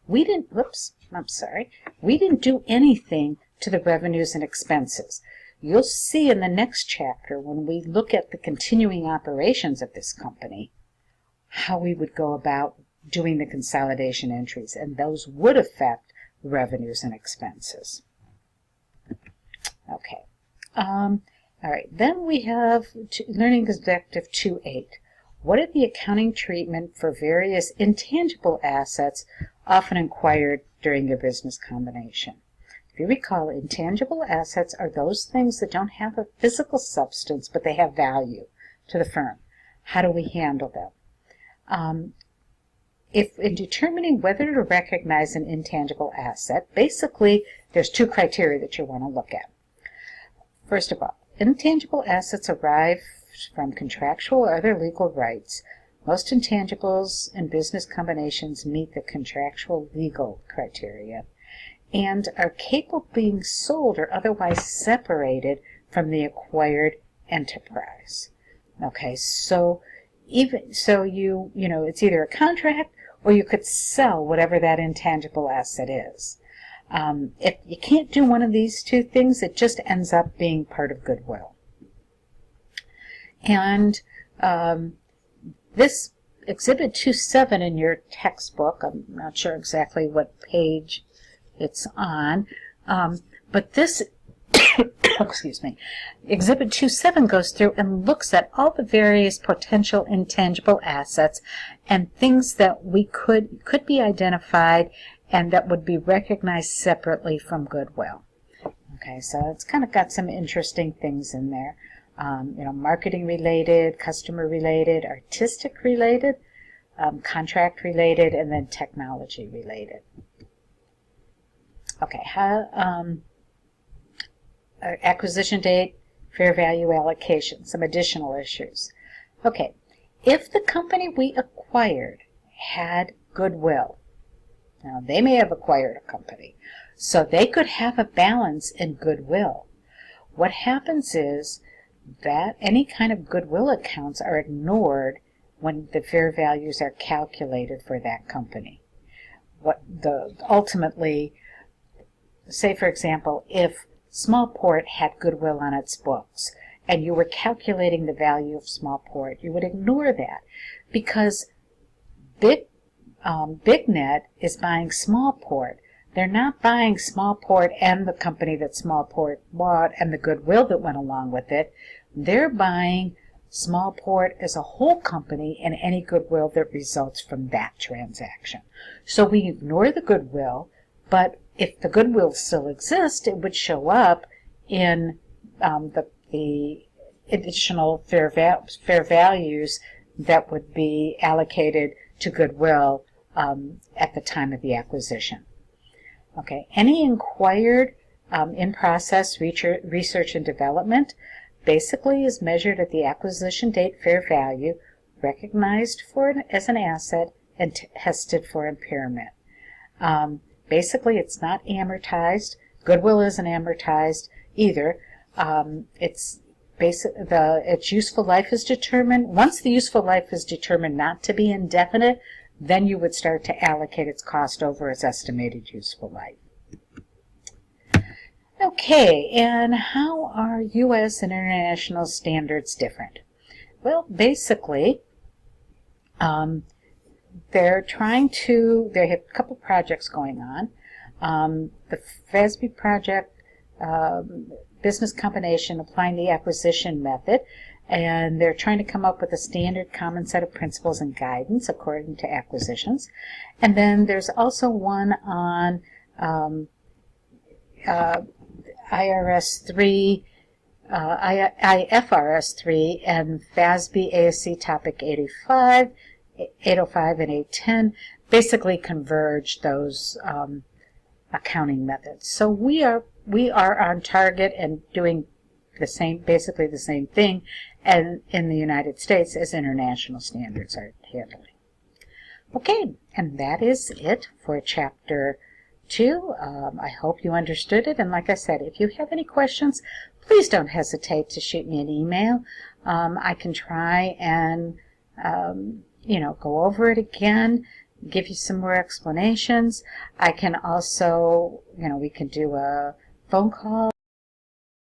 We didn't, whoops, I'm sorry, we didn't do anything to the revenues and expenses. You'll see in the next chapter, when we look at the continuing operations of this company, how we would go about doing the consolidation entries, and those would affect revenues and expenses. Okay. All right, then we have Learning Objective 2.8. What are the accounting treatment for various intangible assets often acquired during your business combination? If you recall, intangible assets are those things that don't have a physical substance, but they have value to the firm. How do we handle them? If in determining whether to recognize an intangible asset, basically there's two criteria that you want to look at. First of all, intangible assets arise from contractual or other legal rights. Most intangibles in business combinations meet the contractual legal criteria and are capable of being sold or otherwise separated from the acquired enterprise. Okay, so you know, it's either a contract or you could sell whatever that intangible asset is. If you can't do one of these two things, it just ends up being part of goodwill. And this Exhibit 2.7 in your textbook, I'm not sure exactly what page it's on, but this, excuse me, Exhibit 2.7 goes through and looks at all the various potential intangible assets and things that we could be identified and that would be recognized separately from goodwill. Okay, so it's kind of got some interesting things in there. You know, marketing related, customer related, artistic related, contract related, and then technology related. Okay, acquisition date, fair value allocation, some additional issues. Okay, if the company we acquired had goodwill, now they may have acquired a company, so they could have a balance in goodwill. What happens is that any kind of goodwill accounts are ignored when the fair values are calculated for that company. Ultimately, say for example, if Smallport had goodwill on its books and you were calculating the value of Smallport, you would ignore that because BigNet is buying Smallport. They're not buying Smallport and the company that Smallport bought and the goodwill that went along with it. They're buying Smallport as a whole company and any goodwill that results from that transaction. So we ignore the goodwill, but if the goodwill still exists, it would show up in the additional fair values that would be allocated to goodwill at the time of the acquisition. Okay, any acquired in-process research and development basically is measured at the acquisition date fair value, recognized as an asset, and tested for impairment. Basically, it's not amortized. Goodwill isn't amortized either. Its useful life is determined. Once the useful life is determined not to be indefinite, then you would start to allocate its cost over its estimated useful life. Okay, and how are U.S. and international standards different? Well, basically, they have a couple projects going on. The FASB project, business combination, applying the acquisition method, and they're trying to come up with a standard common set of principles and guidance according to acquisitions. And then there's also one on IFRS 3 and FASB ASC Topic 805, and 810 basically converge those accounting methods. So we are on target and doing basically the same thing and in the United States as international standards are handling. Okay, and that is it for Chapter 2. I hope you understood it, and like I said, if you have any questions, please don't hesitate to shoot me an email. I can try and go over it again give you some more explanations. I can also, we can do a phone call